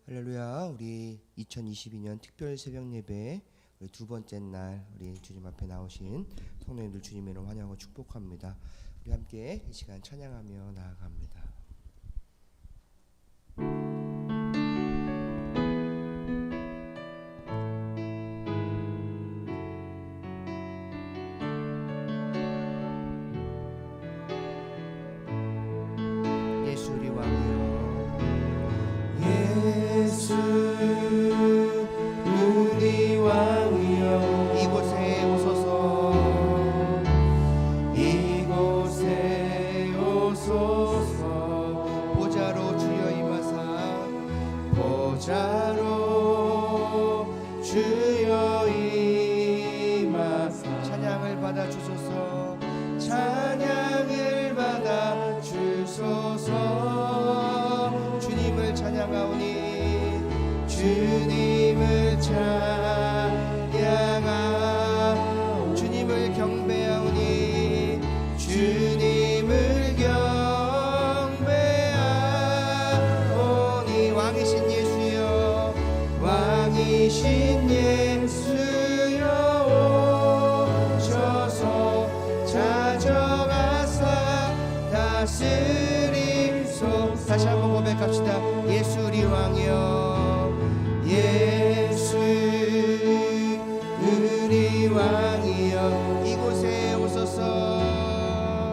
할렐루야. 우리 2022년 특별 새벽 예배 우리 두 번째 날 우리 주님 앞에 나오신 성도님들 주님의 이름 환영하고 축복합니다. 우리 함께 이 시간 찬양하며 나아갑니다. 예수 우리 왕이여, 예수 우리 왕이여, 이곳에 오소서, 이곳에 오소서. 보좌로 주여 임하사, 보좌로 주여 임하사. 찬양을 받아 주소서, 찬양을 받아 주소서. 주님을 찬양하오니 주님을 찬양하오니, 주님을 경배하오니 주님을 경배하오니. 왕이신 예수여, 왕이신 예수여 오셔서 찾아가사 다스림소. 다시 한번 고백합시다. 예수 우리 왕이여, 예수 우리 왕이여, 이곳에 오소서,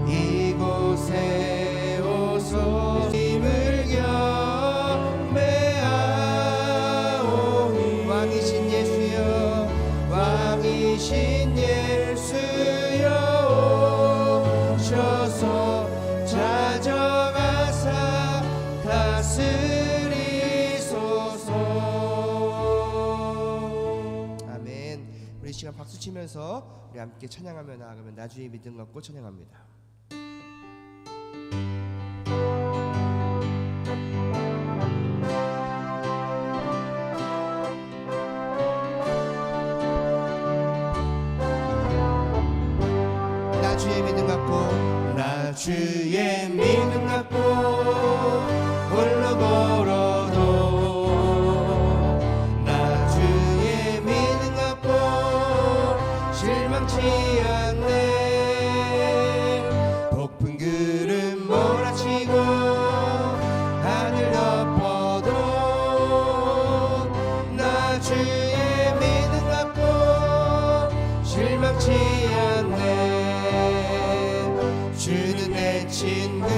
이곳에 오소서. 주님을 경배하오니, 왕이신 예수여, 왕이신 예수여 오셔서 찾아가사 다스리소서. 아멘. 우리 이 시간 박수 치면서 우리 함께 찬양하며 나아가면 나주의 믿음 갖고 찬양합니다. 나주의 믿음 갖고, 나 주의 믿음 갖고 홀로 걸어도, 나 주의 믿음 갖고 실망치 않네. 높은 구름 몰아치고 하늘 덮어도, 나 주의 믿음 갖고 실망치 않네. 주는 내 친구,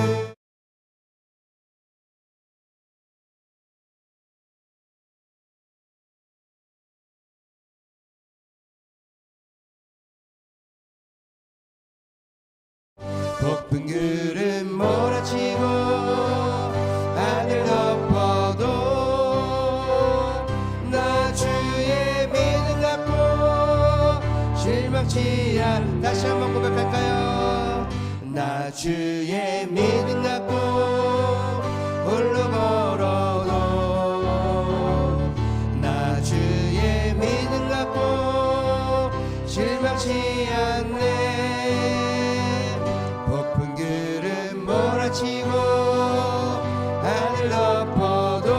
높은 구름 몰아치고 하늘 덮어도, 나 주의 믿음 갖고 실망치 않. 다시 한번 고백할까요? 나 주의 믿음 갖고 홀로 걸어도, 나 주의 믿음 갖고 실망치 않네. 높은 구름 몰아치고 하늘 덮어도,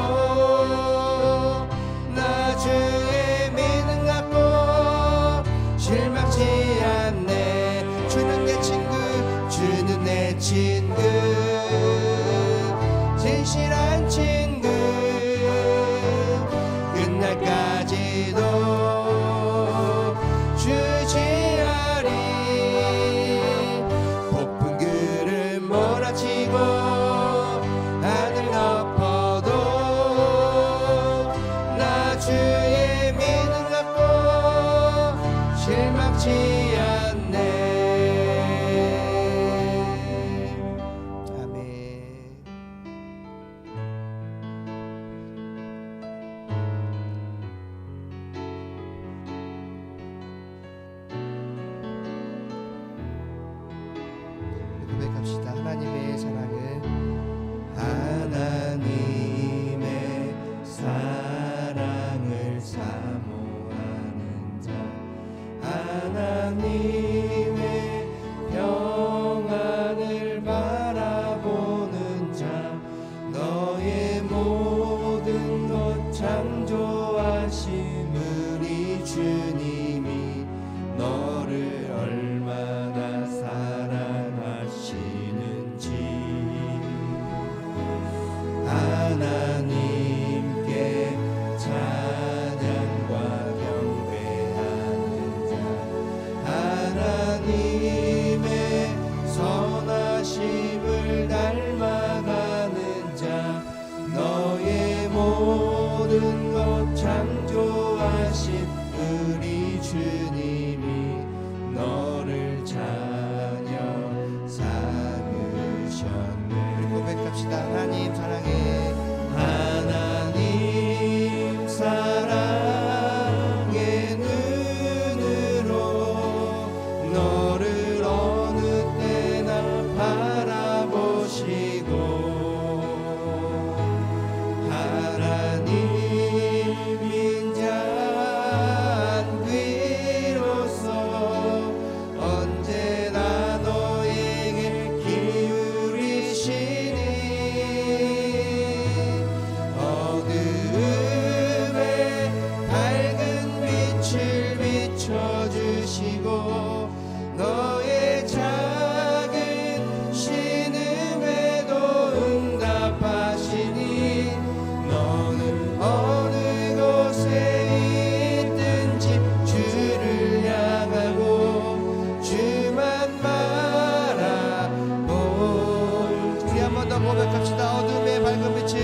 나 주의 믿음 갖고 실망치 않네. 주는 내 친구, 주는 내 친구, 진실한 친구. 끝날까지도 주지하리. 높은 구름 몰아치고 하늘 덮어도, 나 주의 믿음 갖고 실망치 않네. 아멘. 창조하신 우리 주님이 너를 얼마나 사랑하시는지 하나님께 찬양과 경배하는 자 하나님의 선하심을 닮아가는 자 너의 모든 것 창조하신 우리 주님이 너를 자녀 삼으셨네. 우리 고백합시다. 하나님 사랑해. 하나님 사랑의 눈으로 너를 어느 때나 바라보시고 하나님 인자한 귀로서 언제나 너에게 기울이시니 어두움에 밝은 빛을 비춰주시고 너의 작은 신음에도 응답하시니 너는 어느 곳에 있든지 주를 향하고 주만 바라볼. 우리 한 번 더 고백합시다. 어둠의 밝은 빛을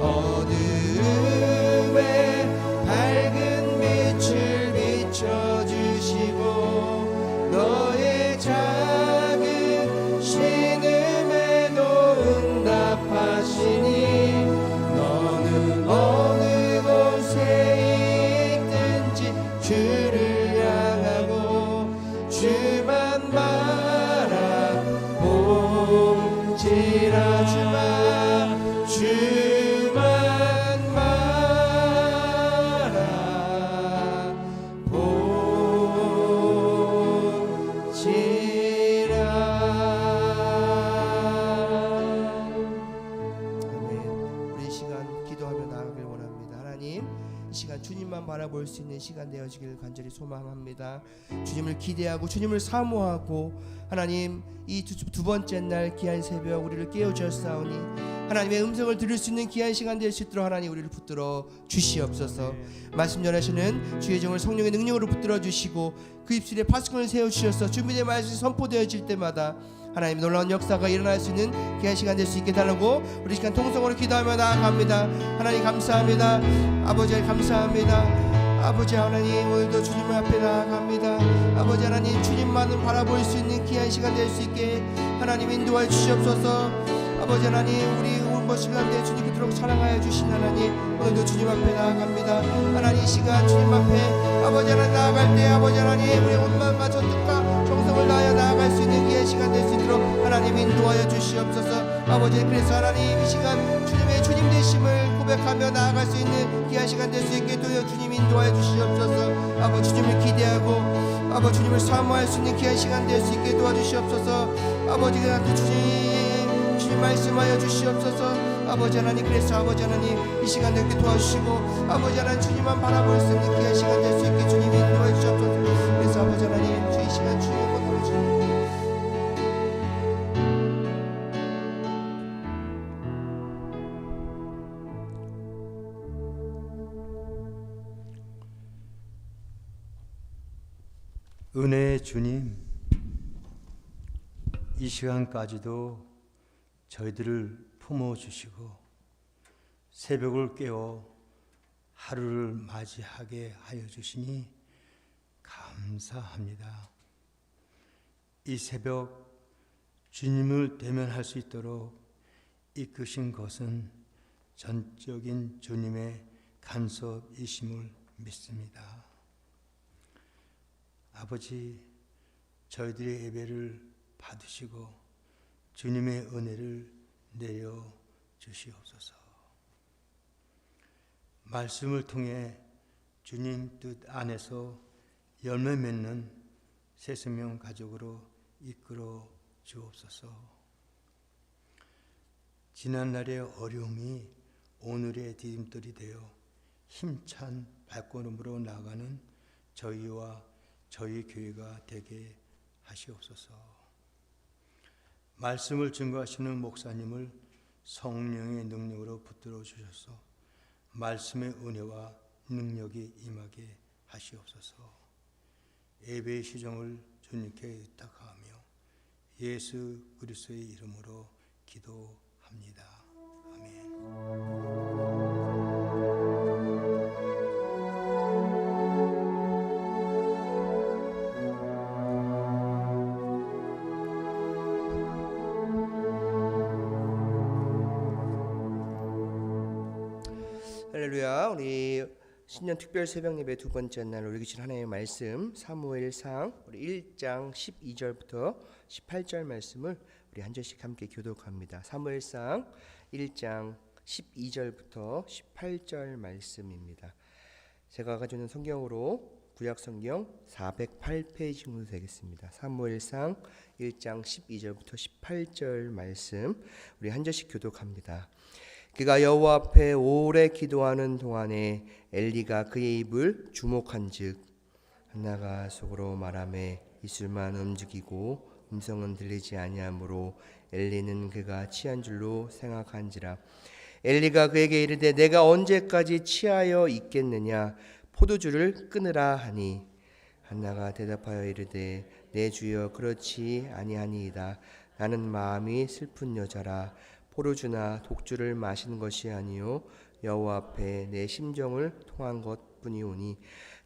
어둠에 밝은 빛을 비춰주시고 너의 작은 신음에도 응답하시니 너는 어느 곳에 있든지 주를 향하고 주만 바라볼지라 주만 아멘. 우리 이 시간 기도하며 나아가길 원합니다. 하나님, 이 시간 주님만 바라볼 수 있는 시간 되어지길 간절히 소망합니다. 주님을 기대하고 주님을 사모하고 하나님 이 두 번째 날 귀한 새벽 우리를 깨워주셨사오니 하나님의 음성을 들을 수 있는 귀한 시간 될 수 있도록 하나님 우리를 붙들어 주시옵소서. 말씀 전하시는 주의 종을 성령의 능력으로 붙들어 주시고 그 입술에 파수꾼을 세워주셔서 준비된 말씀이 선포되어질 때마다 하나님 놀라운 역사가 일어날 수 있는 귀한 시간 될 수 있게 달라고 우리 시간 통성으로 기도하며 나아갑니다. 하나님 감사합니다. 아버지 감사합니다. 아버지 하나님 오늘도 주님 앞에 나아갑니다. 아버지 하나님 주님만을 바라볼 수 있는 귀한 시간 될 수 있게 하나님 인도하여 주시옵소서. 아버지 하나님 우리 온번 시간대 주님 그토록 사랑하여 주신 하나님 오늘도 주님 앞에 나아갑니다. 하나님 이 시간 주님 앞에 아버지 하나님 나아갈 때 아버지 하나님 우리 온 마음과 전뜻과 정성을 다하여 나아갈 수 있는 귀한 시간 될 수 있도록 하나님 인도하여 주시옵소서. 아버지 그래서 하나님 이 시간 주님의 주님 되심을 고백하며 나아갈 수 있는 귀한 시간 될 수 있게 도여 주님 인도하여 주시옵소서. 아버지 주님을 기대하고 아버지 주님을 사모할 수 있는 귀한 시간 될 수 있게 도와주시옵소서. 아버지 그한테 주님 말씀하여 주시옵소서. 아버지 하나님 그래서 아버지 하나님 이 시간 되게 도와주시고 아버지 하나님 주님만 바라볼 수 있는 귀한 시간 될 수 있게 주님 인도해 주시옵소서. 그래서 아버지 하나님 주의 시간 주의 것으로 주님 은혜의 주님, 이 시간까지도 저희들을 품어주시고 새벽을 깨워 하루를 맞이하게 하여 주시니 감사합니다. 이 새벽 주님을 대면할 수 있도록 이끄신 것은 전적인 주님의 간섭이심을 믿습니다. 아버지, 저희들의 예배를 받으시고 주님의 은혜를 내려 주시옵소서. 말씀을 통해 주님 뜻 안에서 열매 맺는 새생명 가족으로 이끌어 주옵소서. 지난날의 어려움이 오늘의 디딤돌이 되어 힘찬 발걸음으로 나가는 저희와 저희 교회가 되게 하시옵소서. 말씀을 증거하시는 목사님을 성령의 능력으로 붙들어 주셔서 말씀의 은혜와 능력이 임하게 하시옵소서. 예배의 시정을 주님께 의탁하며 예수 그리스도의 이름으로 기도합니다. 아멘. 할렐루야. 우리 신년 특별 새벽 예배 두 번째 날 우리 주신 하나님의 말씀 사무엘상 우리 1장 12절부터 18절 말씀을 우리 한 절씩 함께 교독합니다. 사무엘상 1장 12절부터 18절 말씀입니다. 제가 가지고 있는 성경으로 구약 성경 408페이지 정도 되겠습니다. 사무엘상 1장 12절부터 18절 말씀 우리 한 절씩 교독합니다. 그가 여호와 앞에 오래 기도하는 동안에 엘리가 그의 입을 주목한즉 한나가 속으로 말하매 입술만 움직이고 음성은 들리지 아니하므로 엘리는 그가 취한 줄로 생각한지라. 엘리가 그에게 이르되 내가 언제까지 취하여 있겠느냐 포도주를 끊으라 하니 한나가 대답하여 이르되 내 주여 그렇지 아니하니이다. 나는 마음이 슬픈 여자라. 포도주나 독주를 마신 것이 아니요 여호와 앞에 내 심정을 통한 것뿐이오니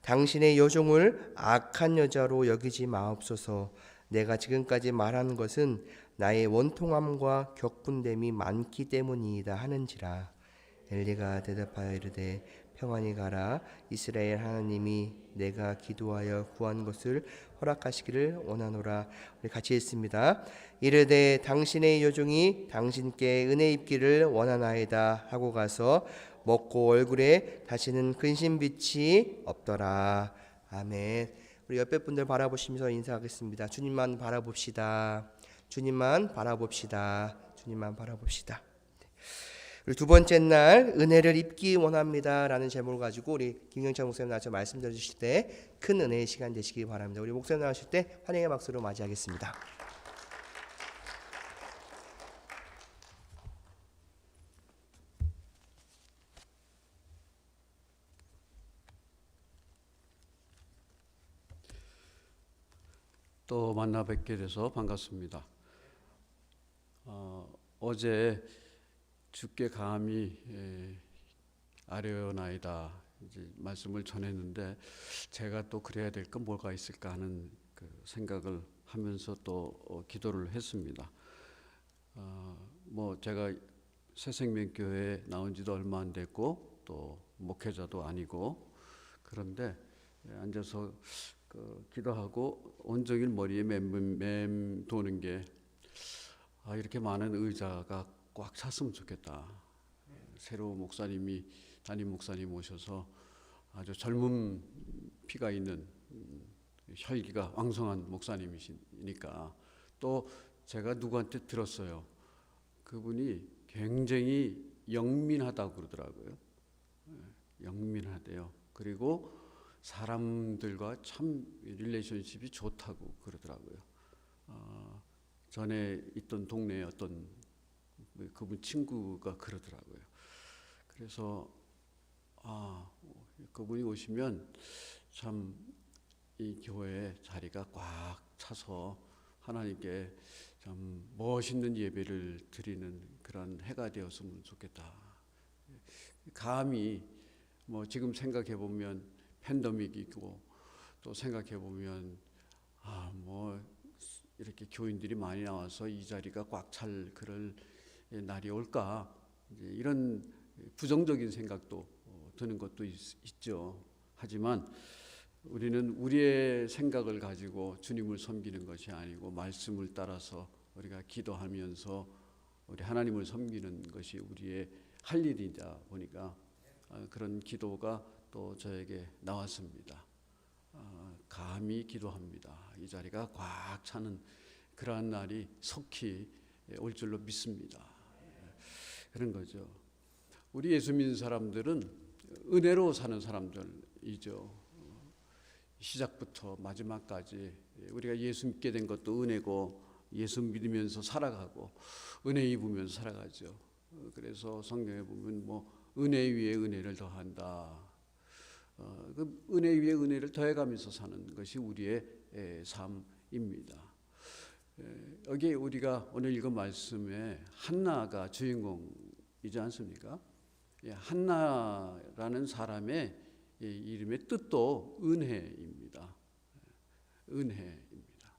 당신의 여종을 악한 여자로 여기지 마옵소서. 내가 지금까지 말한 것은 나의 원통함과 격분됨이 많기 때문이다 하는지라. 엘리가 대답하여 이르되 평안히 가라. 이스라엘 하나님이 내가 기도하여 구한 것을 허락하시기를 원하노라. 우리 같이 읽습니다. 이르되 당신의 여종이 당신께 은혜 입기를 원하나이다 하고 가서 먹고 얼굴에 다시는 근심빛이 없더라. 아멘. 우리 옆에 분들 바라보시면서 인사하겠습니다. 주님만 바라봅시다. 주님만 바라봅시다. 주님만 바라봅시다. 우리 두 번째 날 은혜를 입기 원합니다 라는 제목을 가지고 우리 김경철 목사님 나와서 말씀 들어주실 때 큰 은혜의 시간 되시기 바랍니다. 우리 목사님 나오실 때 환영의 박수로 맞이하겠습니다. 또 만나 뵙게 돼서 반갑습니다. 어제 주께 감히 아뢰어나이다 이제 말씀을 전했는데 제가 또 그래야 될 건 뭐가 있을까 하는 그 생각을 하면서 또 기도를 했습니다. 뭐 제가 새생명교회에 나온 지도 얼마 안 됐고 또 목회자도 아니고 그런데 앉아서 기도하고 온종일 머리에 맴도는 게 이렇게 많은 의자가 꽉 찼으면 좋겠다. 새로 목사님이 담임 목사님 오셔서 아주 젊은 피가 있는 혈기가 왕성한 목사님이시니까 또 제가 누구한테 들었어요. 그분이 굉장히 영민하다고 그러더라고요. 영민하대요. 그리고 사람들과 참 릴레이션십이 좋다고 그러더라고요. 전에 있던 동네에 어떤 그분 친구가 그러더라고요. 그래서 그분이 오시면 참 이 교회의 자리가 꽉 차서 하나님께 참 멋있는 예배를 드리는 그런 해가 되었으면 좋겠다. 감히 뭐 지금 생각해 보면 팬데믹이고 또 생각해 보면 뭐 이렇게 교인들이 많이 나와서 이 자리가 꽉 찰 그럴 날이 올까 이런 부정적인 생각도 드는 것도 있죠. 하지만 우리는 우리의 생각을 가지고 주님을 섬기는 것이 아니고 말씀을 따라서 우리가 기도하면서 우리 하나님을 섬기는 것이 우리의 할 일이다 보니까 그런 기도가 또 저에게 나왔습니다. 감히 기도합니다. 이 자리가 꽉 차는 그러한 날이 속히 올 줄로 믿습니다. 그런 거죠. 우리 예수 믿는 사람들은 은혜로 사는 사람들이죠. 시작부터 마지막까지 우리가 예수 믿게 된 것도 은혜고 예수 믿으면서 살아가고 은혜 입으면서 살아가죠. 그래서 성경에 보면 뭐 은혜 위에 은혜를 더한다. 그 은혜 위에 은혜를 더해가면서 사는 것이 우리의 삶입니다. 여기 우리가 오늘 읽은 말씀에 한나가 주인공이지 않습니까? 한나라는 사람의 이름의 뜻도 은혜입니다. 은혜입니다.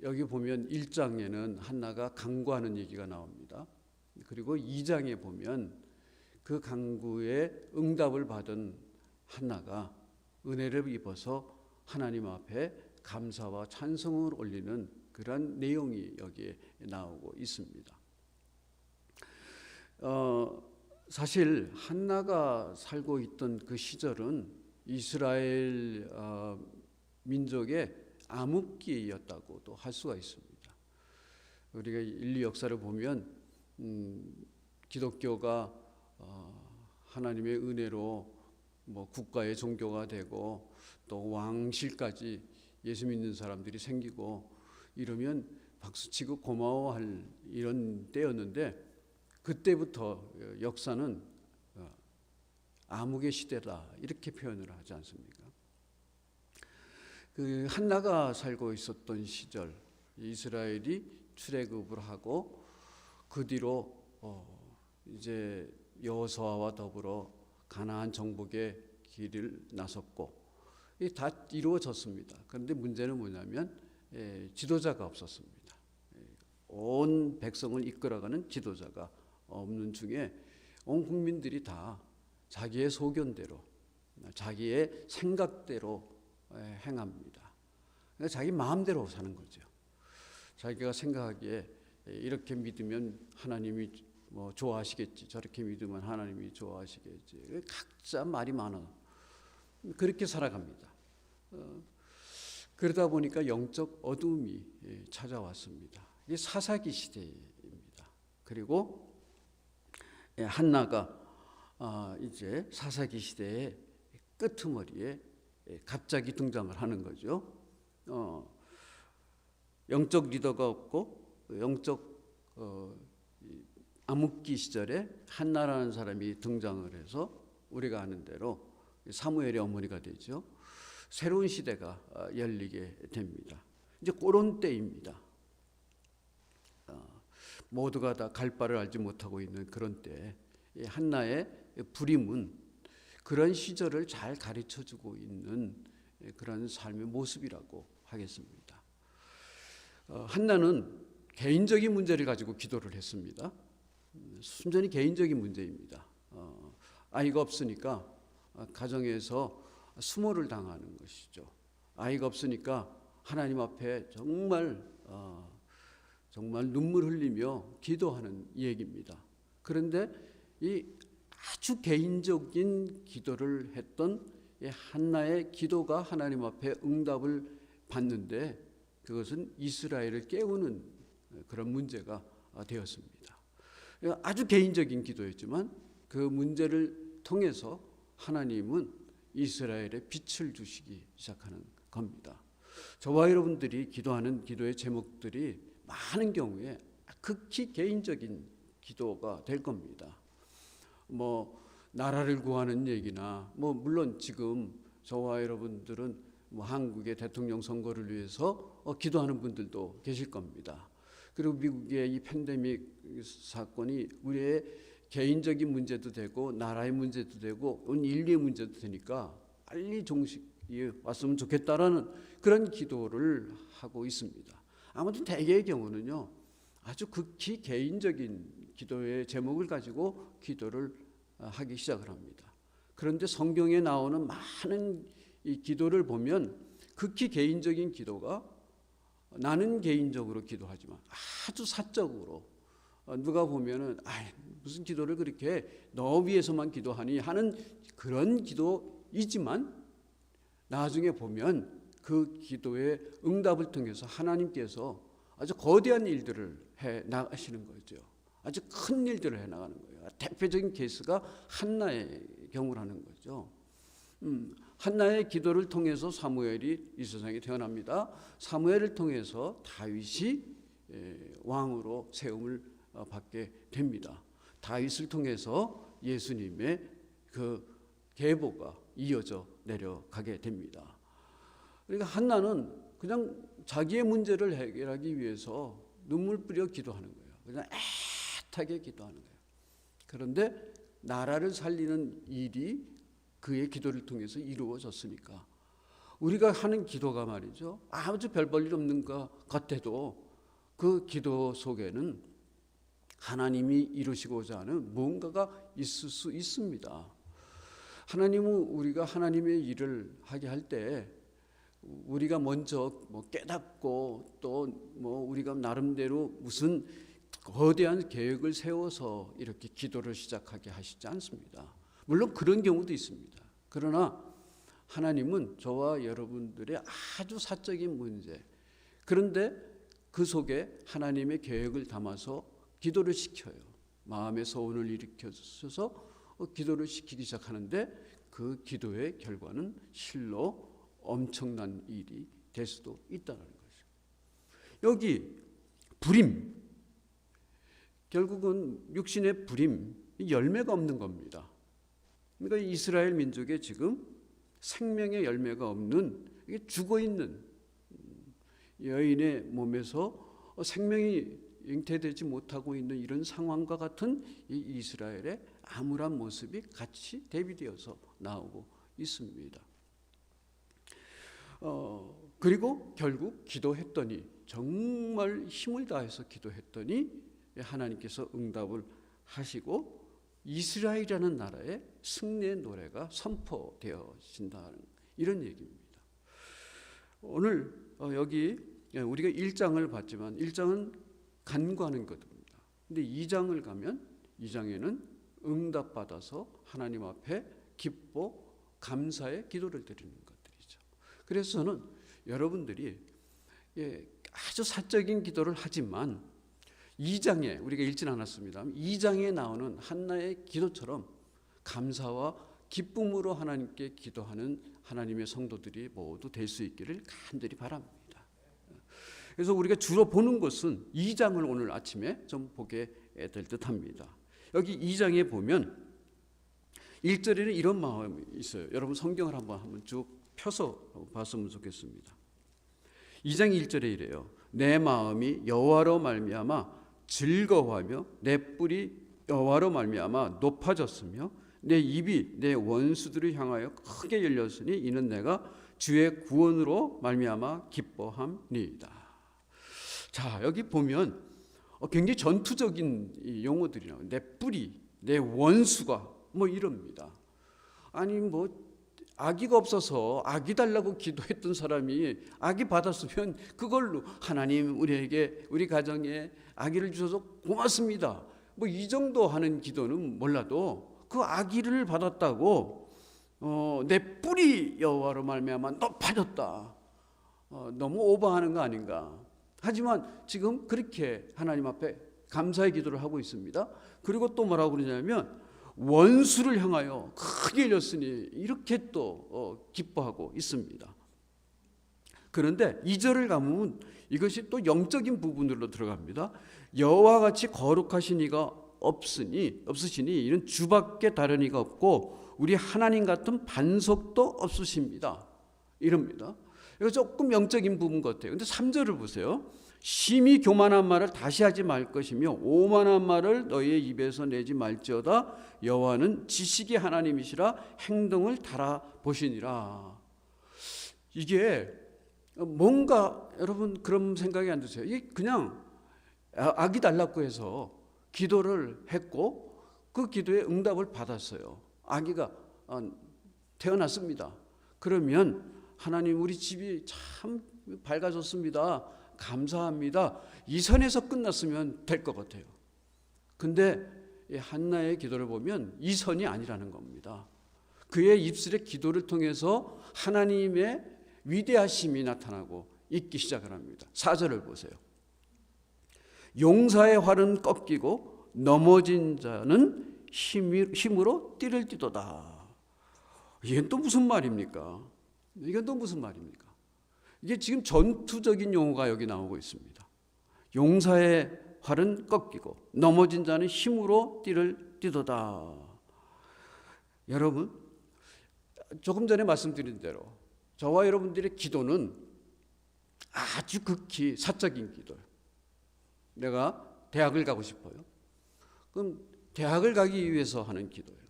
여기 보면 1장에는 한나가 간구하는 얘기가 나옵니다. 그리고 2장에 보면 그 간구에 응답을 받은 한나가 은혜를 입어서 하나님 앞에 감사와 찬송을 올리는 그런 내용이 여기에 나오고 있습니다. 사실 한나가 살고 있던 그 시절은 이스라엘 민족의 암흑기였다고도 할 수가 있습니다. 우리가 인류 역사를 보면 기독교가 하나님의 은혜로 뭐 국가의 종교가 되고 또 왕실까지 예수 믿는 사람들이 생기고 이러면 박수치고 고마워할 이런 때였는데 그때부터 역사는 암흑의 시대다 이렇게 표현을 하지 않습니까? 그 한나가 살고 있었던 시절 이스라엘이 출애굽을 하고 그 뒤로 이제 여호수아와 더불어 가나안 정복의 길을 나섰고 다 이루어졌습니다. 그런데 문제는 뭐냐면 지도자가 없었습니다. 온 백성을 이끌어가는 지도자가 없는 중에 온 국민들이 다 자기의 소견대로 자기의 생각대로 행합니다. 그러니까 자기 마음대로 사는 거죠. 자기가 생각하기에 이렇게 믿으면 하나님이 뭐 좋아하시겠지, 저렇게 믿으면 하나님이 좋아하시겠지. 각자 말이 많아. 그렇게 살아갑니다. 그러다 보니까 영적 어둠이 찾아왔습니다. 이게 사사기 시대입니다. 그리고 한나가 이제 사사기 시대의 끄트머리에 갑자기 등장을 하는 거죠. 영적 리더가 없고 영적 암흑기 시절에 한나라는 사람이 등장을 해서 우리가 아는 대로 사무엘의 어머니가 되죠. 새로운 시대가 열리게 됩니다. 이제 그런 때입니다. 모두가 다 갈 바를 알지 못하고 있는 그런 때 한나의 불임은 그런 시절을 잘 가르쳐주고 있는 그런 삶의 모습이라고 하겠습니다. 한나는 개인적인 문제를 가지고 기도를 했습니다. 순전히 개인적인 문제입니다. 아이가 없으니까 가정에서 수모를 당하는 것이죠. 아이가 없으니까 하나님 앞에 정말 눈물 흘리며 기도하는 얘기입니다. 그런데 이 아주 개인적인 기도를 했던 한나의 기도가 하나님 앞에 응답을 받는데 그것은 이스라엘을 깨우는 그런 문제가 되었습니다. 아주 개인적인 기도였지만 그 문제를 통해서 하나님은 이스라엘에 빛을 주시기 시작하는 겁니다. 저와 여러분들이 기도하는 기도의 제목들이 많은 경우에 극히 개인적인 기도가 될 겁니다. 뭐 나라를 구하는 얘기나 물론 지금 저와 여러분들은 한국의 대통령 선거를 위해서 기도하는 분들도 계실 겁니다. 그리고 미국의 이 팬데믹 사건이 우리의 개인적인 문제도 되고 나라의 문제도 되고 온 인류의 문제도 되니까 빨리 종식이 왔으면 좋겠다라는 그런 기도를 하고 있습니다. 아무튼 대개의 경우는요 아주 극히 개인적인 기도의 제목을 가지고 기도를 하기 시작을 합니다. 그런데 성경에 나오는 많은 이 기도를 보면 극히 개인적인 기도가 나는 개인적으로 기도하지만 아주 사적으로 누가 보면은 무슨 기도를 그렇게 너 위해서만 기도하니 하는 그런 기도이지만 나중에 보면 그 기도의 응답을 통해서 하나님께서 아주 거대한 일들을 해 나가시는 거죠. 아주 큰 일들을 해 나가는 거예요. 대표적인 케이스가 한나의 경우라는 거죠. 한나의 기도를 통해서 사무엘이 이 세상에 태어납니다. 사무엘을 통해서 다윗이 왕으로 세움을 받게 됩니다. 다윗을 통해서 예수님의 그 계보가 이어져 내려가게 됩니다. 그러니까 한나는 그냥 자기의 문제를 해결하기 위해서 눈물 뿌려 기도하는 거예요. 그냥 애타게 기도하는 거예요. 그런데 나라를 살리는 일이 그의 기도를 통해서 이루어졌으니까 우리가 하는 기도가 말이죠, 아주 별 볼 일 없는 것 같아도 그 기도 속에는 하나님이 이루시고자 하는 무언가가 있을 수 있습니다. 하나님은 우리가 하나님의 일을 하게 할 때 우리가 먼저 깨닫고 또 우리가 나름대로 무슨 거대한 계획을 세워서 이렇게 기도를 시작하게 하시지 않습니다. 물론 그런 경우도 있습니다. 그러나 하나님은 저와 여러분들의 아주 사적인 문제, 그런데 그 속에 하나님의 계획을 담아서 기도를 시켜요. 마음의 소원을 일으켜 주셔서 기도를 시키기 시작하는데 그 기도의 결과는 실로 엄청난 일이 될 수도 있다는 거죠. 여기 불임, 결국은 육신의 불임, 열매가 없는 겁니다. 그러니까 이스라엘 민족의 지금 생명의 열매가 없는, 이게 죽어있는 여인의 몸에서 생명이 잉태되지 못하고 있는 이런 상황과 같은 이 이스라엘의 암울한 모습이 같이 대비되어서 나오고 있습니다. 그리고 결국 기도했더니, 정말 힘을 다해서 기도했더니 하나님께서 응답을 하시고 이스라엘이라는 나라의 승리의 노래가 선포되어진다는 이런 얘기입니다. 오늘 여기 우리가 1장을 봤지만 1장은 간구하는 것입니다. 근데 2장을 가면 2장에는 응답받아서 하나님 앞에 기뻐 감사의 기도를 드리는 것들이죠. 그래서 저는 여러분들이 아주 사적인 기도를 하지만 2장에 우리가 읽진 않았습니다. 2장에 나오는 한나의 기도처럼 감사와 기쁨으로 하나님께 기도하는 하나님의 성도들이 모두 될 수 있기를 간절히 바랍니다. 그래서 우리가 주로 보는 것은 2장을 오늘 아침에 좀 보게 될 듯합니다. 여기 2장에 보면 1절에는 이런 마음이 있어요. 여러분 성경을 한번 쭉 펴서 봤으면 좋겠습니다. 2장 1절에 이래요. 내 마음이 여호와로 말미암아 즐거워하며 내 뿔이 여호와로 말미암아 높아졌으며 내 입이 내 원수들을 향하여 크게 열렸으니 이는 내가 주의 구원으로 말미암아 기뻐함이니이다. 자, 여기 보면 굉장히 전투적인 용어들이 나와요. 내 뿔이, 내 원수가 이럽니다. 아니 아기가 없어서 아기 달라고 기도했던 사람이 아기 받았으면 그걸로 하나님 우리에게 우리 가정에 아기를 주셔서 고맙습니다. 이 정도 하는 기도는 몰라도 그 아기를 받았다고 내 뿔이 여호와로 말미암아 높아졌다. 너무 오버하는 거 아닌가. 하지만 지금 그렇게 하나님 앞에 감사의 기도를 하고 있습니다. 그리고 또 뭐라고 그러냐면 원수를 향하여 크게 열렸으니 이렇게 또 기뻐하고 있습니다. 그런데 2절을 가면 이것이 또 영적인 부분으로 들어갑니다. 여호와 같이 거룩하신 이가 없으시니 이는 주밖에 다른 이가 없고 우리 하나님 같은 반석도 없으십니다. 이럽니다. 이거 조금 영적인 부분 같아요. 근데 3절을 보세요. 심히 교만한 말을 다시 하지 말 것이며 오만한 말을 너희의 입에서 내지 말지어다. 여호와는 지식의 하나님이시라 행동을 달아보시니라. 이게 뭔가 여러분 그런 생각이 안 드세요? 이게 그냥 아기 달라고 해서 기도를 했고 그 기도에 응답을 받았어요. 아기가 태어났습니다. 그러면 하나님 우리 집이 참 밝아졌습니다. 감사합니다. 이 선에서 끝났으면 될 것 같아요. 근데 한나의 기도를 보면 이 선이 아니라는 겁니다. 그의 입술의 기도를 통해서 하나님의 위대하심이 나타나고 있기 시작을 합니다. 4절을 보세요. 용사의 활은 꺾이고 넘어진 자는 힘으로 띠를 띠도다. 이게 또 무슨 말입니까? 이건 또 무슨 말입니까? 이게 지금 전투적인 용어가 여기 나오고 있습니다. 용사의 활은 꺾이고 넘어진 자는 힘으로 띠를 띠도다. 여러분, 조금 전에 말씀드린 대로 저와 여러분들의 기도는 아주 극히 사적인 기도예요. 내가 대학을 가고 싶어요. 그럼 대학을 가기 위해서 하는 기도예요.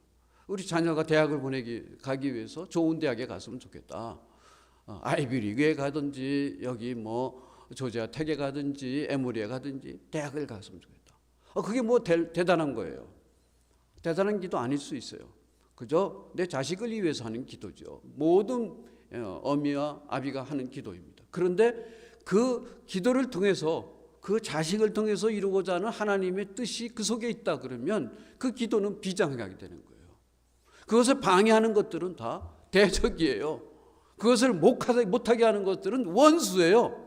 우리 자녀가 대학을 가기 위해서 좋은 대학에 갔으면 좋겠다. 아이비리그에 가든지 여기 뭐 조지아 텍에 가든지 에모리에 가든지 대학을 갔으면 좋겠다. 그게 뭐 대단한 거예요. 대단한 기도 아닐 수 있어요. 그저 내 자식을 위해서 하는 기도죠. 모든 어미와 아비가 하는 기도입니다. 그런데 그 기도를 통해서 그 자식을 통해서 이루고자 하는 하나님의 뜻이 그 속에 있다 그러면 그 기도는 비장하게 되는 거예요. 그것을 방해하는 것들은 다 대적이에요. 그것을 못하게 하는 것들은 원수예요.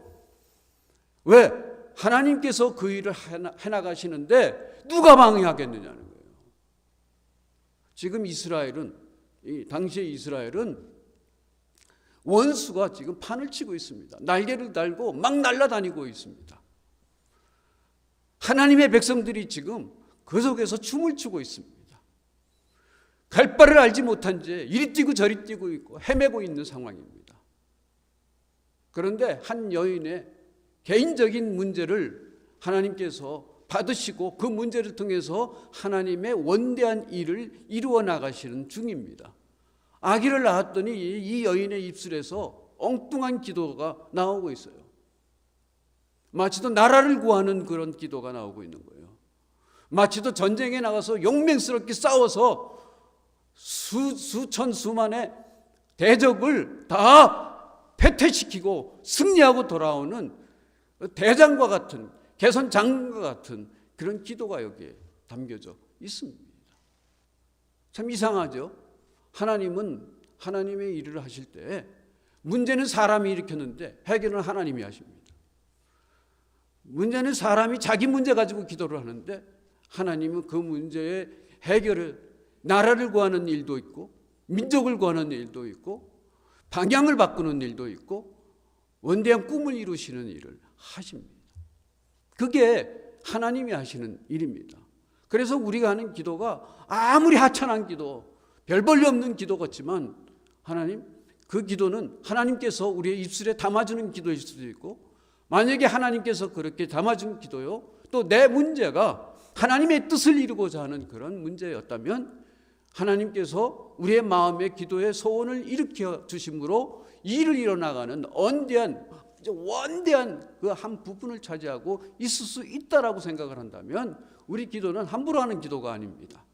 왜? 하나님께서 그 일을 해나가시는데 누가 방해하겠느냐는 거예요. 지금 당시의 이스라엘은 원수가 지금 판을 치고 있습니다. 날개를 달고 막 날아다니고 있습니다. 하나님의 백성들이 지금 그 속에서 춤을 추고 있습니다. 갈 바를 알지 못한 채 이리 뛰고 저리 뛰고 있고 헤매고 있는 상황입니다. 그런데 한 여인의 개인적인 문제를 하나님께서 받으시고 그 문제를 통해서 하나님의 원대한 일을 이루어 나가시는 중입니다. 아기를 낳았더니 이 여인의 입술에서 엉뚱한 기도가 나오고 있어요. 마치도 나라를 구하는 그런 기도가 나오고 있는 거예요. 마치도 전쟁에 나가서 용맹스럽게 싸워서 수천 수만의 대적을 다 패퇴시키고 승리하고 돌아오는 대장과 같은 개선 장과 같은 그런 기도가 여기에 담겨져 있습니다. 참 이상하죠? 하나님은 하나님의 일을 하실 때 문제는 사람이 일으켰는데 해결은 하나님이 하십니다. 문제는 사람이 자기 문제 가지고 기도를 하는데 하나님은 그 문제의 해결을 나라를 구하는 일도 있고 민족을 구하는 일도 있고 방향을 바꾸는 일도 있고 원대한 꿈을 이루시는 일을 하십니다. 그게 하나님이 하시는 일입니다. 그래서 우리가 하는 기도가 아무리 하찮은 기도, 별 볼일 없는 기도 같지만 하나님, 그 기도는 하나님께서 우리의 입술에 담아주는 기도일 수도 있고 만약에 하나님께서 그렇게 담아준 기도요, 또 내 문제가 하나님의 뜻을 이루고자 하는 그런 문제였다면 하나님께서 우리의 마음의 기도의 소원을 일으켜 주심으로 일을 이뤄나가는 원대한 그 한 부분을 차지하고 있을 수 있다라고 생각을 한다면 우리 기도는 함부로 하는 기도가 아닙니다.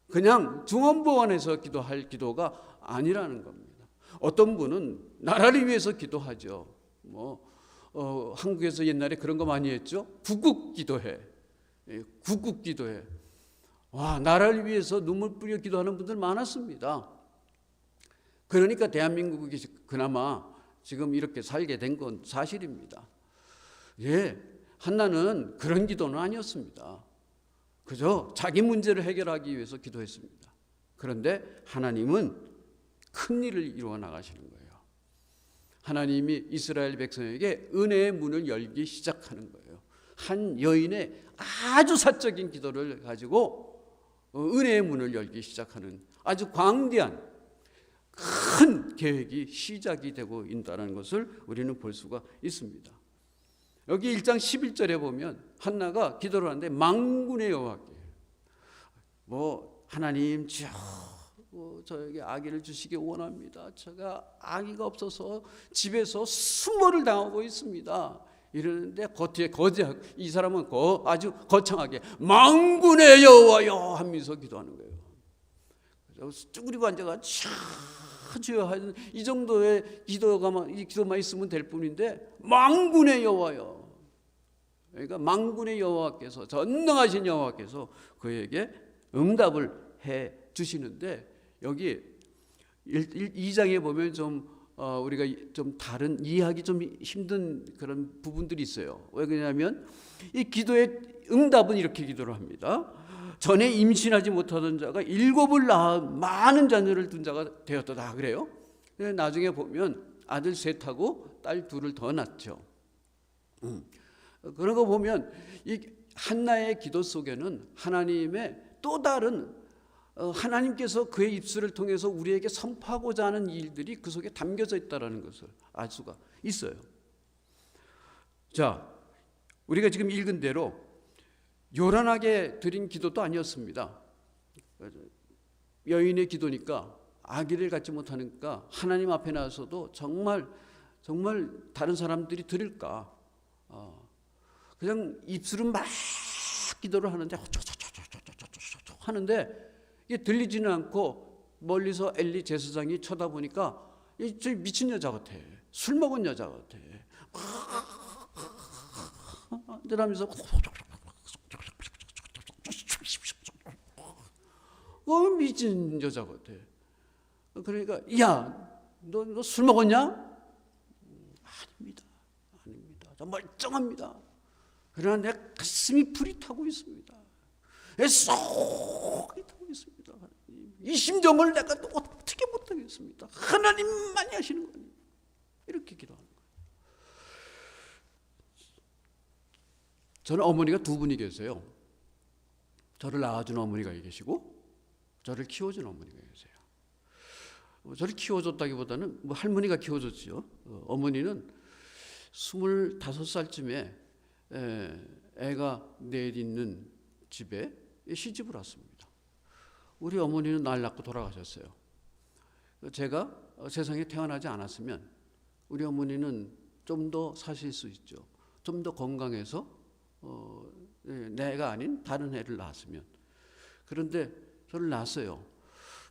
그냥 중언부언해서 기도할 기도가 아니라는 겁니다. 어떤 분은 나라를 위해서 기도하죠. 한국에서 옛날에 그런 거 많이 했죠. 구국 기도회. 구국 기도회. 나라를 위해서 눈물 뿌려 기도하는 분들 많았습니다. 그러니까 대한민국이 그나마 지금 이렇게 살게 된 건 사실입니다. 한나는 그런 기도는 아니었습니다. 그저 자기 문제를 해결하기 위해서 기도했습니다. 그런데 하나님은 큰 일을 이루어 나가시는 거예요. 하나님이 이스라엘 백성에게 은혜의 문을 열기 시작하는 거예요. 한 여인의 아주 사적인 기도를 가지고 은혜의 문을 열기 시작하는 아주 광대한 큰 계획이 시작이 되고 있다는 것을 우리는 볼 수가 있습니다. 여기 1장 11절에 보면 한나가 기도를 하는데 만군의 여호와께 하나님 주여 저에게 아기를 주시기 원합니다. 제가 아기가 없어서 집에서 수모를 당하고 있습니다. 이러는데 겉에 이 사람은 아주 거창하게 만군의 여호와여 하면서 기도하는 거예요. 그래서 쭈그리고 앉아가 주여 하는 이 정도의 기도만 있으면 될 뿐인데 만군의 여호와여. 그러니까 만군의 여호와께서 전능하신 여호와께서 그에게 응답을 해 주시는데 여기 2장에 보면 우리가 좀 다른 이해하기 좀 힘든 그런 부분들이 있어요. 왜 그러냐면 이 기도의 응답은 이렇게 기도를 합니다. 전에 임신하지 못하던 자가 7을 낳아 많은 자녀를 둔 자가 되었다 그래요. 나중에 보면 아들 3하고 딸 2을 더 낳죠. 그런 거 보면 이 한나의 기도 속에는 하나님의 또 다른 하나님께서 그의 입술을 통해서 우리에게 선포하고자 하는 일들이 그 속에 담겨져 있다는 것을 알 수가 있어요. 자, 우리가 지금 읽은 대로 요란하게 드린 기도도 아니었습니다. 여인의 기도니까 아기를 갖지 못하니까 하나님 앞에 나서도 정말 다른 사람들이 들을까, 그냥 입술은 막 기도를 하는데 하는데 이게 들리지는 않고 멀리서 엘리 제사장이 쳐다보니까 저 미친 여자 같아, 술 먹은 여자 같아, 이러면서 미친 여자 같아. 그러니까 야, 너 술 먹었냐? 아닙니다. 저 멀쩡합니다. 그러나 내 가슴이 불이 타고 있습니다. 내 속이 타고 있습니다. 이 심정을 내가 어떻게 못하겠습니다. 하나님만이 하시는 거니. 이렇게 기도하는 거예요. 저는 어머니가 2분이 계세요. 저를 낳아준 어머니가 계시고 저를 키워준 어머니가 계세요. 저를 키워줬다기보다는 할머니가 키워줬지요. 어머니는 25살쯤에 애가 넷 있는 집에 시집을 왔습니다. 우리 어머니는 날 낳고 돌아가셨어요. 제가 세상에 태어나지 않았으면 우리 어머니는 좀 더 사실 수 있죠. 좀 더 건강해서 내가 아닌 다른 애를 낳았으면. 그런데 저를 낳았어요.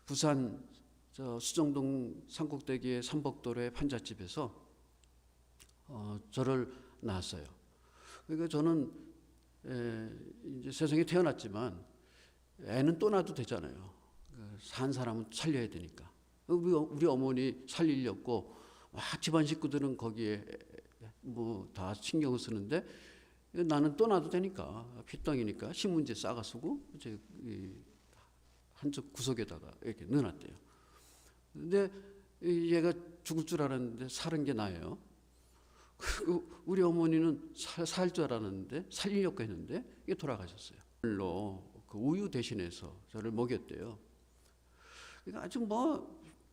부산 수정동 산꼭대기의 삼복도로의 판잣집에서 저를 낳았어요. 그러니까 저는 이제 세상에 태어났지만 애는 또 낳아도 되잖아요. 산 사람은 살려야 되니까. 우리 어머니 살리려고 집안 식구들은 거기에 다 신경을 쓰는데 나는 또 낳아도 되니까, 핏덩이니까 신문지 싸가 쓰고 이제 한쪽 구석에다가 이렇게 넣어놨대요. 근데 얘가 죽을 줄 알았는데 사는 게 나예요. 그리고 우리 어머니는 살 줄 알았는데 살리려고 했는데 이게 돌아가셨어요. 그 우유 대신해서 저를 먹였대요. 그러니까 아주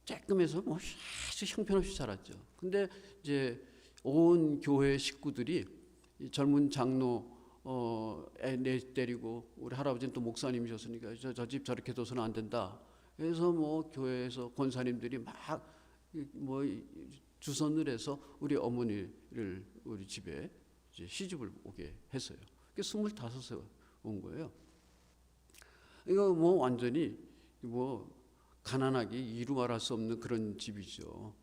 쬐끔해서 아주 형편없이 자랐죠. 근데 이제 온 교회 식구들이 젊은 장로 애 때리고, 우리 할아버지는 또 목사님이셨으니까 저 집 저렇게 둬서는 안 된다. 그래서 교회에서 권사님들이 막 주선을 해서 우리 어머니를 우리 집에 이제 시집을 오게 했어요. 그게 25세 온 거예요. 이거 완전히 가난하게 이루 말할 수 없는 그런 집이죠.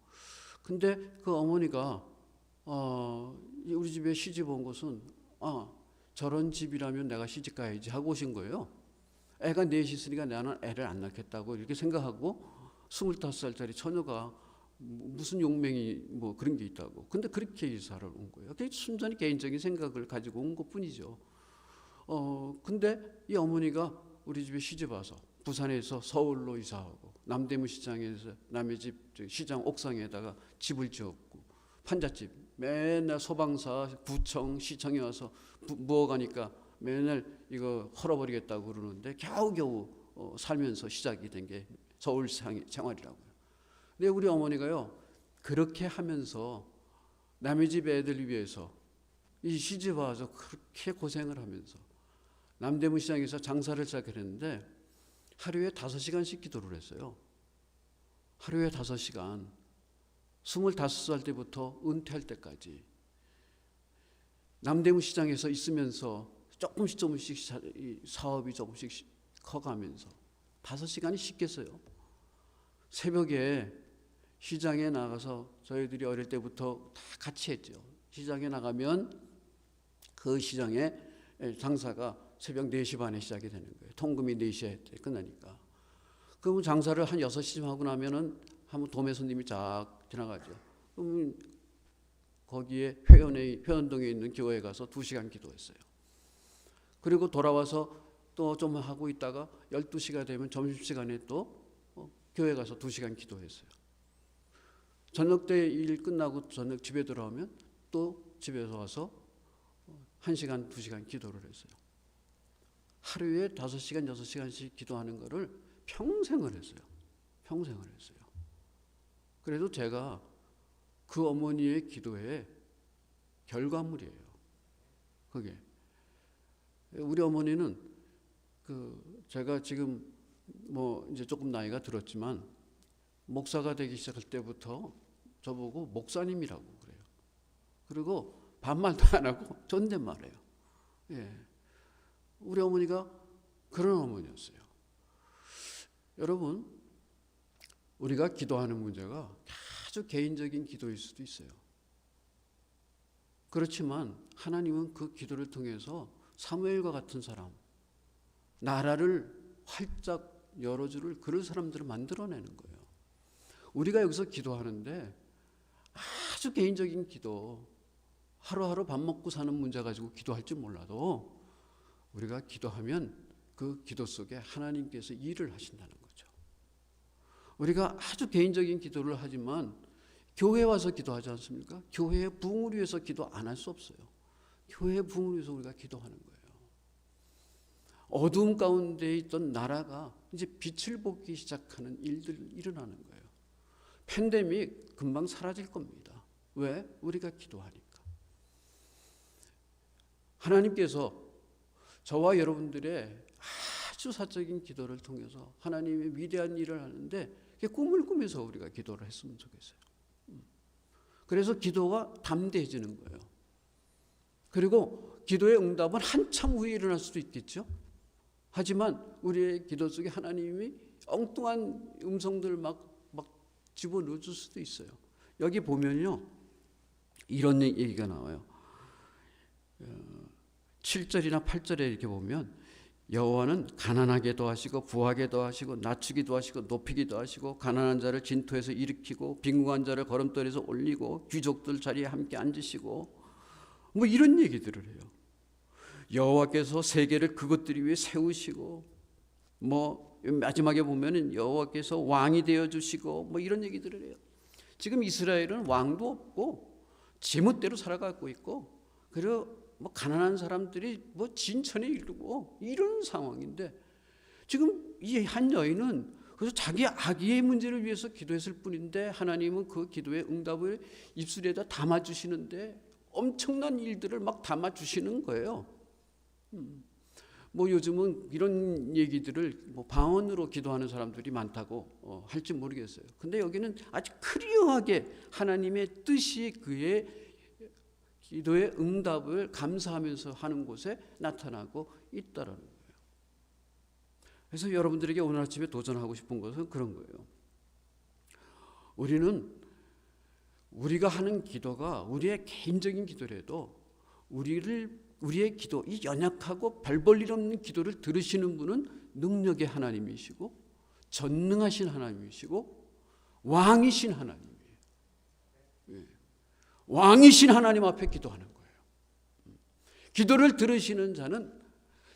근데 그 어머니가 우리 집에 시집 온 것은 저런 집이라면 내가 시집 가야지 하고 오신 거예요. 애가 넷이 있으니까 나는 애를 안 낳겠다고 이렇게 생각하고 25살짜리 처녀가 무슨 용맹이 그런 게 있다고. 근데 그렇게 이사를 온 거예요. 그게 순전히 개인적인 생각을 가지고 온 것뿐이죠. 근데 이 어머니가 우리 집에 시집 와서 부산에서 서울로 이사하고 남대문 시장에서 남의 집 시장 옥상에다가 집을 지었고 판잣집 맨날 소방사, 구청, 시청에 와서 부어가니까 맨날 이거 헐어버리겠다고 그러는데 겨우겨우 살면서 시작이 된 게 서울 생활이라고요. 근데 우리 어머니가요, 그렇게 하면서 남의 집 애들 위해서 이 시집 와서 그렇게 고생을 하면서 남대문 시장에서 장사를 시작했는데 하루에 5시간씩 기도를 했어요. 하루에 5시간. 25살 때부터 은퇴할 때까지 남대문 시장에서 있으면서 조금씩 사업이 조금씩 커가면서 5시간이 쉽겠어요. 새벽에 시장에 나가서 저희들이 어릴 때부터 다 같이 했죠. 시장에 나가면 그 시장에 장사가 새벽 4시 반에 시작이 되는 거예요. 통금이 4시에 끝나니까. 그러면 장사를 한 6시쯤 하고 나면은 한번 도매 손님이 쫙 지나가죠. 그러면 거기에 회원동에 있는 교회에 가서 2시간 기도했어요. 그리고 돌아와서 또 좀 하고 있다가 12시가 되면 점심시간에 또 교회 가서 2시간 기도했어요. 저녁 때 일 끝나고 저녁 집에 들어오면 또 집에서 와서 1시간, 2시간 기도를 했어요. 하루에 5시간, 6시간씩 기도하는 거를 평생을 했어요. 평생을 했어요. 그래도 제가 그 어머니의 기도의 결과물이에요. 그게. 우리 어머니는 제가 지금 이제 조금 나이가 들었지만 목사가 되기 시작할 때부터 저보고 목사님이라고 그래요. 그리고 반말도 안 하고 존댓말해요. 예. 우리 어머니가 그런 어머니였어요. 여러분, 우리가 기도하는 문제가 아주 개인적인 기도일 수도 있어요. 그렇지만 하나님은 그 기도를 통해서 사무엘과 같은 사람, 나라를 활짝 열어줄 그런 사람들을 만들어내는 거예요. 우리가 여기서 기도하는데 아주 개인적인 기도, 하루하루 밥 먹고 사는 문제 가지고 기도할 줄 몰라도 우리가 기도하면 그 기도 속에 하나님께서 일을 하신다는 거죠. 우리가 아주 개인적인 기도를 하지만 교회에 와서 기도하지 않습니까? 교회의 부흥을 위해서 기도 안 할 수 없어요. 교회의 부흥을 위해서 우리가 기도하는 거예요. 어두움 가운데 있던 나라가 이제 빛을 보기 시작하는 일들이 일어나는 거예요. 팬데믹 금방 사라질 겁니다. 왜? 우리가 기도하니까. 하나님께서 저와 여러분들의 아주 사적인 기도를 통해서 하나님의 위대한 일을 하는데 꿈을 꾸면서 우리가 기도를 했으면 좋겠어요. 그래서 기도가 담대해지는 거예요. 그리고 기도의 응답은 한참 후에 일어날 수도 있겠죠. 하지만 우리의 기도 속에 하나님이 엉뚱한 음성들을 막 집어넣어 줄 수도 있어요. 여기 보면요, 이런 얘기가 나와요. 7절이나 8절에 이렇게 보면 여호와는 가난하게도 하시고 부하게도 하시고 낮추기도 하시고 높이기도 하시고 가난한 자를 진토에서 일으키고 빈궁한 자를 걸음돌에서 올리고 귀족들 자리에 함께 앉으시고 이런 얘기들을 해요. 여호와께서 세계를 그것들이 위해 세우시고 마지막에 보면은 여호와께서 왕이 되어 주시고 이런 얘기들을 해요. 지금 이스라엘은 왕도 없고 지멋대로 살아가고 있고, 그리고 가난한 사람들이 진천에 이르고 이런 상황인데, 지금 이 한 여인은 그래서 자기 아기의 문제를 위해서 기도했을 뿐인데 하나님은 그 기도의 응답을 입술에다 담아주시는데 엄청난 일들을 담아주시는 거예요. 요즘은 이런 얘기들을 방언으로 기도하는 사람들이 많다고 할지 모르겠어요. 근데 여기는 아주 클리어하게 하나님의 뜻이 그의 기도의 응답을 감사하면서 하는 곳에 나타나고 있다라는 거예요. 그래서 여러분들에게 오늘 아침에 도전하고 싶은 것은 그런 거예요. 우리가 하는 기도가 우리의 개인적인 기도라도 우리의 기도, 이 연약하고 별 볼 일 없는 기도를 들으시는 분은 능력의 하나님이시고 전능하신 하나님이시고 왕이신 하나님이에요. 왕이신 하나님 앞에 기도하는 거예요. 기도를 들으시는 자는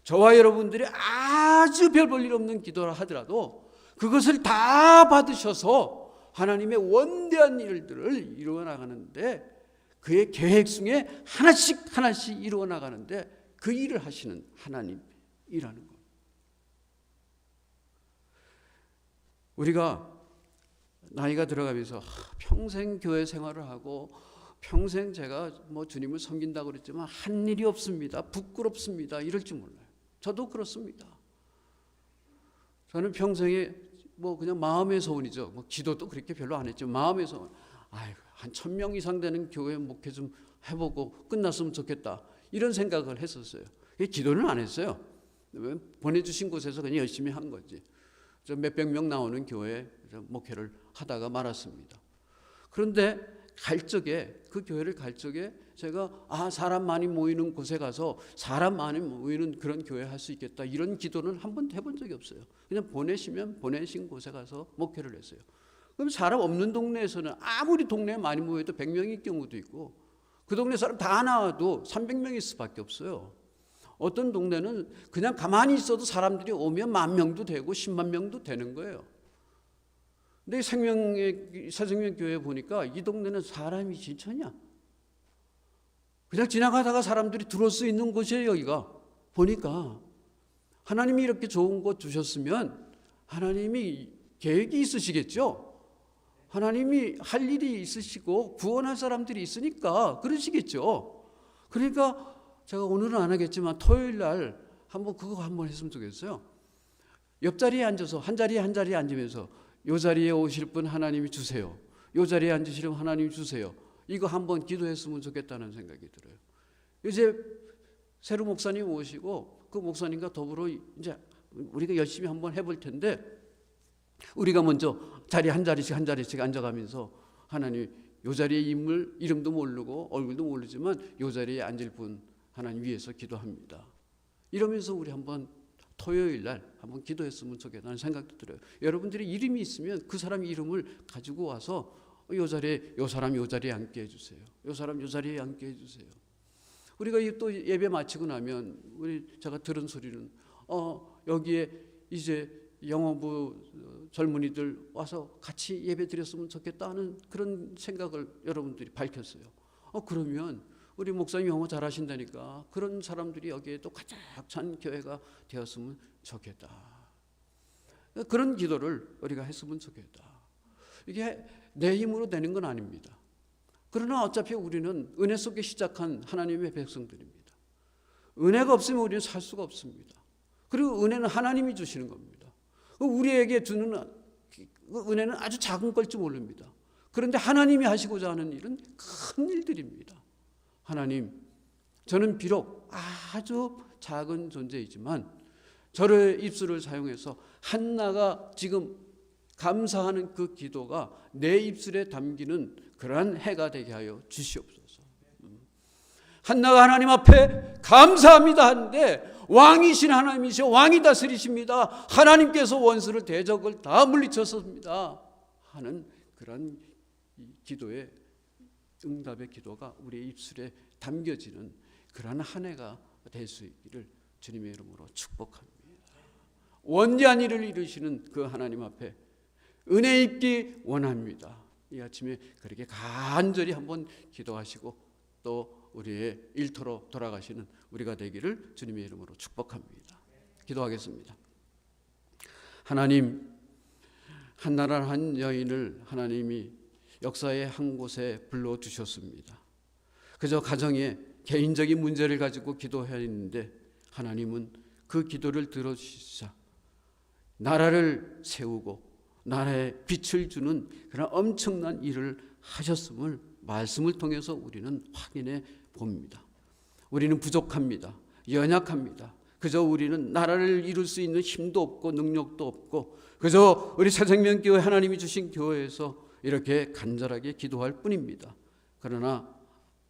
저와 여러분들이 아주 별 볼 일 없는 기도를 하더라도 그것을 다 받으셔서 하나님의 원대한 일들을 이루어 나가는데, 그의 계획 중에 하나씩 이루어 나가는데 그 일을 하시는 하나님이라는 것. 우리가 나이가 들어가면서 평생 교회 생활을 하고 평생 제가 주님을 섬긴다고 그랬지만 한 일이 없습니다, 부끄럽습니다, 이럴지 몰라요. 저도 그렇습니다. 저는 평생에 그냥 마음의 소원이죠. 기도도 그렇게 별로 안 했지만 마음의 소원. 한 1000명 이상 되는 교회 목회 좀 해보고 끝났으면 좋겠다, 이런 생각을 했었어요. 기도는 안 했어요. 보내주신 곳에서 그냥 열심히 한 거지. 몇백 명 나오는 교회 목회를 하다가 말았습니다. 그런데 그 교회를 갈 적에 제가 사람 많이 모이는 곳에 가서 사람 많이 모이는 그런 교회 할 수 있겠다, 이런 기도는 한 번도 해본 적이 없어요. 그냥 보내신 곳에 가서 목회를 했어요. 그럼 사람 없는 동네에서는 아무리 동네에 많이 모여도 100명일 경우도 있고, 그 동네 사람 다 나와도 300명일 수밖에 없어요. 어떤 동네는 그냥 가만히 있어도 사람들이 오면 10,000명도 되고 10만 명도 되는 거예요. 근데 새생명교회 보니까 이 동네는 사람이 진천이야. 그냥 지나가다가 사람들이 들어올 수 있는 곳이에요. 여기가 보니까 하나님이 이렇게 좋은 곳 주셨으면 하나님이 계획이 있으시겠죠. 하나님이 할 일이 있으시고 구원할 사람들이 있으니까 그러시겠죠. 그러니까 제가 오늘은 안 하겠지만 토요일 날 그거 한번 했으면 좋겠어요. 옆자리에 앉아서 한 자리에 앉으면서 요 자리에 오실 분 하나님이 주세요. 요 자리에 앉으시려면 하나님 주세요. 이거 한번 기도했으면 좋겠다는 생각이 들어요. 이제 새로 목사님 오시고 그 목사님과 더불어 이제 우리가 열심히 한번 해볼 텐데, 우리가 먼저 자리 한 자리씩 앉아가면서 하나님 요 자리의 인물 이름도 모르고 얼굴도 모르지만 요 자리에 앉을 분 하나님 위해서 기도합니다. 이러면서 우리 한번 토요일 날 한번 기도했으면 좋겠다는 생각도 들어요. 여러분들이 이름이 있으면 그 사람 이름을 가지고 와서 요 자리에 요 사람 요 자리에 앉게 해주세요. 요 사람 요 자리에 앉게 해주세요. 우리가 또 예배 마치고 나면 제가 들은 소리는 여기에 이제 영어부 젊은이들 와서 같이 예배 드렸으면 좋겠다 하는 그런 생각을 여러분들이 밝혔어요. 그러면 우리 목사님 영어 잘하신다니까 그런 사람들이 여기에 또 가득 찬 교회가 되었으면 좋겠다. 그런 기도를 우리가 했으면 좋겠다. 이게 내 힘으로 되는 건 아닙니다. 그러나 어차피 우리는 은혜 속에 시작한 하나님의 백성들입니다. 은혜가 없으면 우리는 살 수가 없습니다. 그리고 은혜는 하나님이 주시는 겁니다. 우리에게 주는 은혜는 아주 작은 걸지 모릅니다. 그런데 하나님이 하시고자 하는 일은 큰 일들입니다. 하나님, 저는 비록 아주 작은 존재이지만 저의 입술을 사용해서 한나가 지금 감사하는 그 기도가 내 입술에 담기는 그러한 해가 되게 하여 주시옵소서. 한나가 하나님 앞에 감사합니다 하는데 왕이신 하나님이시여 왕이 다스리십니다. 하나님께서 원수를 대적을 다 물리쳤습니다 하는 그런 기도의 응답의 기도가 우리의 입술에 담겨지는 그러한 한 해가 될 수 있기를 주님의 이름으로 축복합니다. 원대한 일을 이루시는 그 하나님 앞에 은혜 입기 원합니다. 이 아침에 그렇게 간절히 한번 기도하시고 또 우리의 일터로 돌아가시는 우리가 되기를 주님의 이름으로 축복합니다. 기도하겠습니다. 하나님, 한나라는 한 여인을 하나님이 역사의 한 곳에 불러주셨습니다. 그저 가정에 개인적인 문제를 가지고 기도해야 했는데 하나님은 그 기도를 들어주시자 나라를 세우고 나라에 빛을 주는 그런 엄청난 일을 하셨음을 말씀을 통해서 우리는 확인해 봅니다. 우리는 부족합니다. 연약합니다. 그저 우리는 나라를 이룰 수 있는 힘도 없고 능력도 없고 그저 우리 새생명교회 하나님이 주신 교회에서 이렇게 간절하게 기도할 뿐입니다. 그러나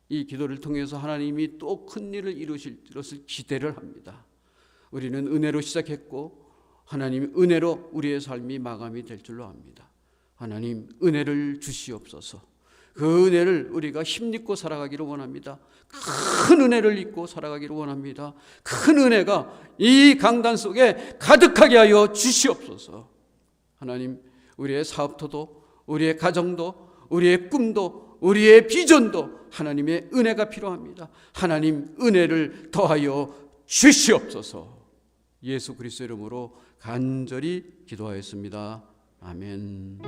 이 기도를 통해서 하나님이 또 큰 일을 이루실 것을 기대를 합니다. 우리는 은혜로 시작했고 하나님 은혜로 우리의 삶이 마감이 될 줄로 압니다. 하나님 은혜를 주시옵소서. 그 은혜를 우리가 힘입고 살아가기를 원합니다. 큰 은혜를 입고 살아가기를 원합니다. 큰 은혜가 이 강단 속에 가득하게 하여 주시옵소서. 하나님 우리의 사업터도 우리의 가정도 우리의 꿈도 우리의 비전도 하나님의 은혜가 필요합니다. 하나님 은혜를 더하여 주시옵소서. 예수 그리스도 이름으로 간절히 기도하였습니다. 아멘.